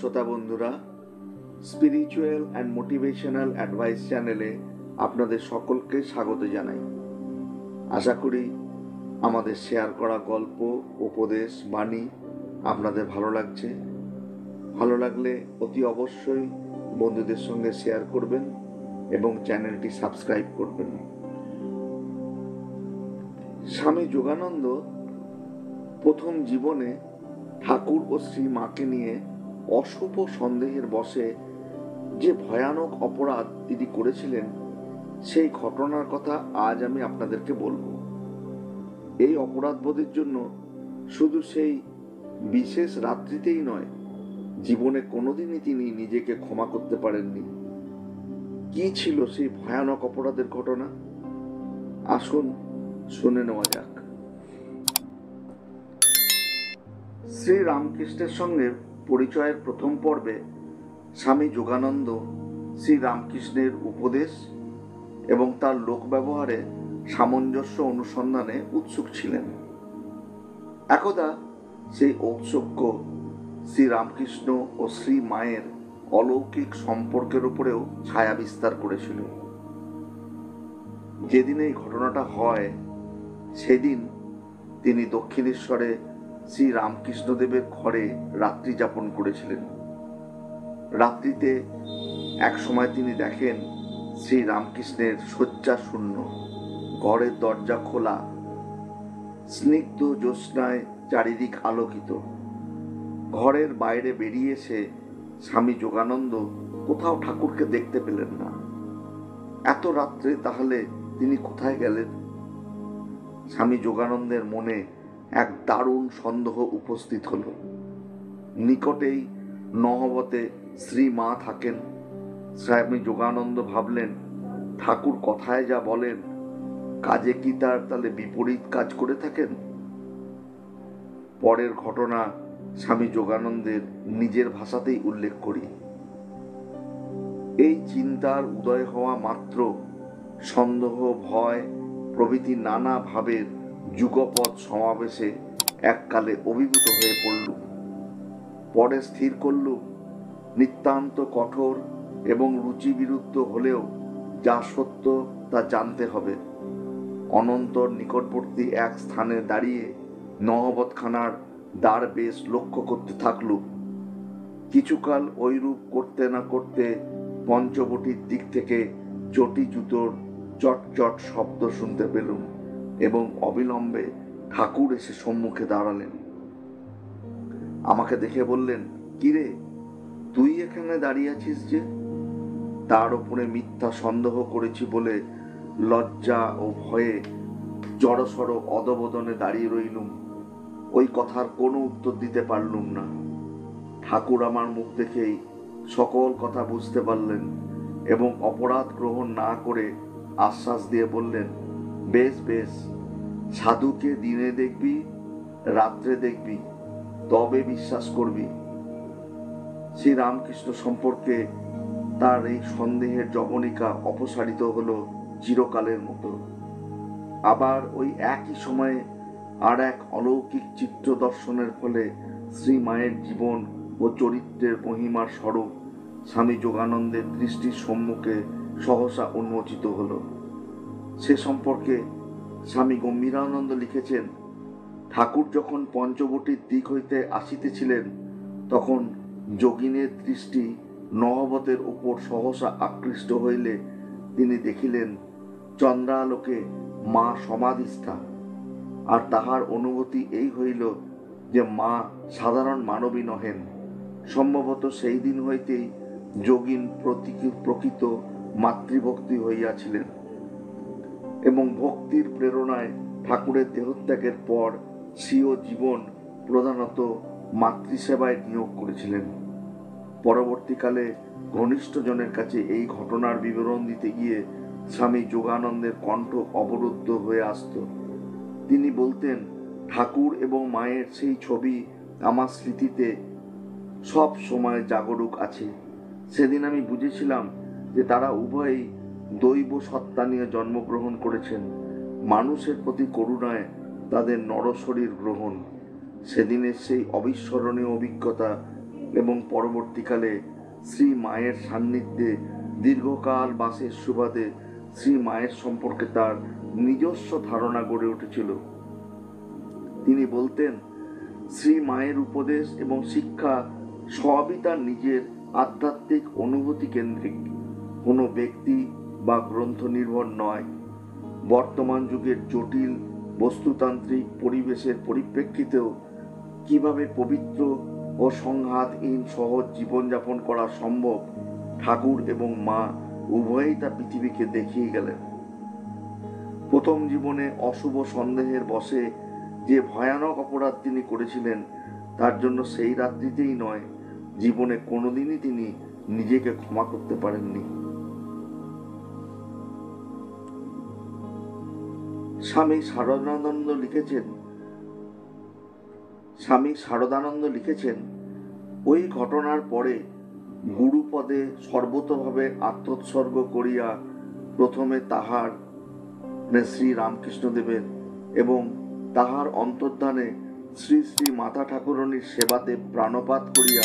শ্রোতা বন্ধুরা, spiritual and motivational advice চ্যানেলে আপনাদের সকলকে স্বাগত জানাই। আশা করি আমাদের শেয়ার করা গল্প, উপদেশ, বাণী আপনাদের ভালো লাগছে। ভালো লাগলে অতি অবশ্যই বন্ধুদের সঙ্গে শেয়ার করবেন এবং চ্যানেলটি সাবস্ক্রাইব করবেন। স্বামী যোগানন্দ প্রথম জীবনে ঠাকুর ও শ্রী মাকে নিয়ে অশুভ সন্দেহের বশে যে ভয়ানক অপরাধ তিনি করেছিলেন, সেই ঘটনার কথা আজ আমি আপনাদেরকে বলবো। এই অপরাধবোধের জন্য শুধু সেই বিশেষ রাত্রিতেই নয়, জীবনে কোনোদিনই তিনি নিজেকে ক্ষমা করতে পারেননি। কি ছিল সেই ভয়ানক অপরাধের ঘটনা? আসুন শুনে নেওয়া যাক। শ্রী রামকৃষ্ণের সঙ্গে পরিচয়ের প্রথম পর্বে স্বামী যোগানন্দ শ্রী রামকৃষ্ণের উপদেশ এবং তার লোক ব্যবহারে সামঞ্জস্য অনুসন্ধানে উৎসুক ছিলেন। একদা সেই ঔৎসুক্য শ্রী রামকৃষ্ণ ও শ্রী মায়ের অলৌকিক সম্পর্কের উপরেও ছায়া বিস্তার করেছিল। যেদিন এই ঘটনাটা হয়, সেদিন তিনি দক্ষিণেশ্বরে শ্রী রামকৃষ্ণদেবের ঘরে রাত্রি যাপন করেছিলেন। রাত্রিতে এক সময় তিনি দেখেন শ্রী রামকৃষ্ণের শয্যা শূন্য, ঘরের দরজা খোলা, স্নিগ্ধ জ্যোৎস্নায় চারিদিক আলোকিত। ঘরের বাইরে বেরিয়ে এসে স্বামী যোগানন্দ কোথাও ঠাকুরকে দেখতে পেলেন না। এত রাত্রে তাহলে তিনি কোথায় গেলেন? স্বামী যোগানন্দের মনে এক দারুণ সন্দেহ উপস্থিত হল। নিকটেই নহবতে শ্রী মা থাকেন। স্বামী যোগানন্দ ভাবলেন, ঠাকুর কথায় যা বলেন, কাজে কি তার তাহলে বিপরীত কাজ করে থাকেন? পরের ঘটনা স্বামী যোগানন্দের নিজের ভাষাতেই উল্লেখ করি। এই চিন্তার উদয় হওয়া মাত্র সন্দেহ, ভয় প্রভৃতি নানা ভাবের যুগপৎ সমাবেশে এককালে অভিভূত হয়ে পড়ল। পরে স্থির করল, নিতান্ত কঠোর এবং রুচিবিরুদ্ধ হলেও যা সত্য তা জানতে হবে। অনন্তর নিকটবর্তী এক স্থানে দাঁড়িয়ে নহবতখানার দ্বার বেশ লক্ষ্য করতে থাকল। কিছুকাল ওইরূপ করতে না করতে পঞ্চবটির দিক থেকে চটি জুতোর চট চট শব্দ শুনতে পেলুম এবং অবিলম্বে ঠাকুর এসে সম্মুখে দাঁড়ালেন। আমাকে দেখে বললেন, কিরে, তুই এখানে দাঁড়িয়ে আছিস যে? তার উপরে মিথ্যা সন্দেহ করেছি বলে লজ্জা ও ভয়ে জড়সড় অদবোদনে দাঁড়িয়ে রইলুম। ওই কথার কোনো উত্তর দিতে পারলুম না। ঠাকুর আমার মুখ দেখেই সকল কথা বুঝতে পারলেন এবং অপরাধ গ্রহণ না করে আশ্বাস দিয়ে বললেন, বেশ বেশ, সাধুকে দিনে দেখবি, রাত্রে দেখবি, তবে বিশ্বাস করবি। শ্রী রামকৃষ্ণ সম্পর্কে তার এই সন্দেহের জবনিকা অপসারিত হলো চিরকালের মতো। আবার ওই একই সময়ে আর এক অলৌকিক চিত্র দর্শনের ফলে শ্রী মায়ের জীবন ও চরিত্রের মহিমার স্বরূপ স্বামী যোগানন্দের দৃষ্টির সম্মুখে সহসা উন্মোচিত হল। সে সম্পর্কে স্বামী গম্ভীরানন্দ লিখেছেন, ঠাকুর যখন পঞ্চবটির দিক হইতে আসিতেছিলেন, তখন যোগিনের দৃষ্টি নহবতের উপর সহসা আকৃষ্ট হইলে তিনি দেখিলেন চন্দ্রালোকে মা সমাধিস্থা। আর তাহার অনুভূতি এই হইল যে মা সাধারণ মানবী নহেন। সম্ভবত সেই দিন হইতেই যোগিন প্রকৃত মাতৃভক্তি হইয়াছিলেন এবং ভক্তির প্রেরণায় ঠাকুরের দেহত্যাগের পর স্বীয় জীবন প্রধানত মাতৃসেবায় নিয়োগ করেছিলেন। পরবর্তীকালে ঘনিষ্ঠজনের কাছে এই ঘটনার বিবরণ দিতে গিয়ে স্বামী যোগানন্দের কণ্ঠ অবরুদ্ধ হয়ে আসত। তিনি বলতেন, ঠাকুর এবং মায়ের সেই ছবি আমার স্মৃতিতে সব সময় জাগরুক আছে। সেদিন আমি বুঝেছিলাম যে তারা উভয়ই দৈব সত্তা নিয়ে জন্মগ্রহণ করেছেন। মানুষের প্রতি করুণায় তাদের নরশরীর গ্রহণ। সেদিনের সেই অবিস্মরণীয় অভিজ্ঞতা এবং পরবর্তীকালে শ্রী মায়ের সান্নিধ্যে দীর্ঘকাল বাসের সুবাদে শ্রী মায়ের সম্পর্কে তার নিজস্ব ধারণা গড়ে উঠেছিল। তিনি বলতেন, শ্রী মায়ের উপদেশ এবং শিক্ষা সবই তার নিজের আধ্যাত্মিক অনুভূতি কেন্দ্রিক, কোনো ব্যক্তি বা গ্রন্থ নির্ভর নয়। বর্তমান যুগের জটিল বস্তুতান্ত্রিক পরিবেশের পরিপ্রেক্ষিতেও কিভাবে পবিত্র ও সংঘাতহীন সহজ জীবনযাপন করা সম্ভব, ঠাকুর এবং মা উভয়েই তা পৃথিবীকে দেখিয়ে গেলেন। প্রথম জীবনে অশুভ সন্দেহের বশে যে ভয়ানক অপরাধ তিনি করেছিলেন, তার জন্য সেই রাত্রিতেই নয়, জীবনে কোনোদিনই তিনি নিজেকে ক্ষমা করতে পারেননি। স্বামী শারদানন্দ লিখেছেন, ওই ঘটনার পরে গুরুপদে সর্বতভাবে আত্মোৎসর্গ করিয়া প্রথমে তাহার শ্রী রামকৃষ্ণদেবের এবং তাহার অন্তর্ধানে শ্রী শ্রী মাতা ঠাকুরানীর সেবাতে প্রাণপাত করিয়া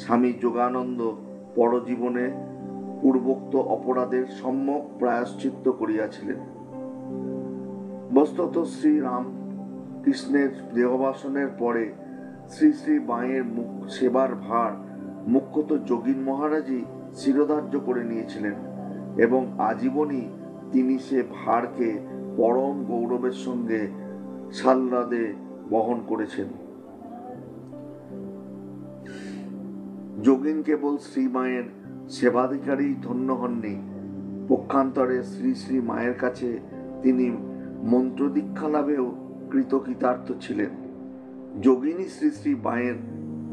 স্বামী যোগানন্দ পরজীবনে পূর্বোক্ত অপরাধের সম্যক প্রায়শ্চিত্ত করিয়াছিলেন। বস্তুত শ্রী রামকৃষ্ণের দেহবাসনের পরে শ্রী শ্রী মায়ের সেবার ভার মুখ্যত যোগীন মহারাজই শিরোধার্য করে নিয়েছিলেন এবং আজীবনই তিনি সে ভারকে পরম গৌরবের সঙ্গে সাল্লাদে বহন করেছেন। যোগীন কেবল শ্রী মায়ের সেবাধিকারী ধন্য হননি, পক্ষান্তরে শ্রী শ্রী মায়ের কাছে তিনি মন্ত্র দীক্ষা লাভেও কৃতকৃতার্থ ছিলেন। যোগিনী শ্রী শ্রী মায়ের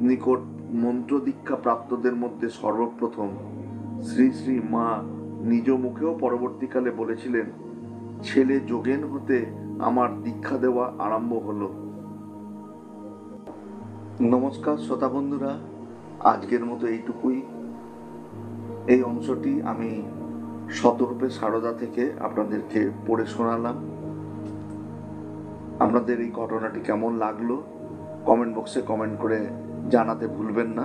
নিকট মন্ত্র দীক্ষা প্রাপ্তদের মধ্যে সর্বপ্রথম। শ্রী শ্রী মা নিজ মুখেও পরবর্তীকালে বলেছিলেন, ছেলে যোগেন হতে আমার দীক্ষা দেওয়া আরম্ভ হলো। নমস্কার শ্রোতা বন্ধুরা, আজকের মতো এইটুকুই। এই অংশটি আমি শতরূপে সারদা থেকে আপনাদেরকে পড়ে শোনালাম। আপনাদের এই ঘটনাটি কেমন লাগলো কমেন্ট বক্সে কমেন্ট করে জানাতে ভুলবেন না।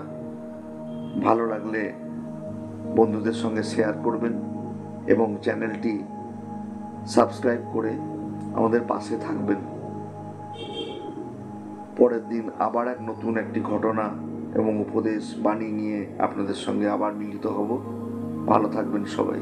ভালো লাগলে বন্ধুদের সঙ্গে শেয়ার করবেন এবং চ্যানেলটি সাবস্ক্রাইব করে আমাদের পাশে থাকবেন। পরের দিন আবার এক নতুন একটি ঘটনা এবং উপদেশ বাণী নিয়ে আপনাদের সঙ্গে আবার মিলিত হব। ভালো থাকবেন সবাই।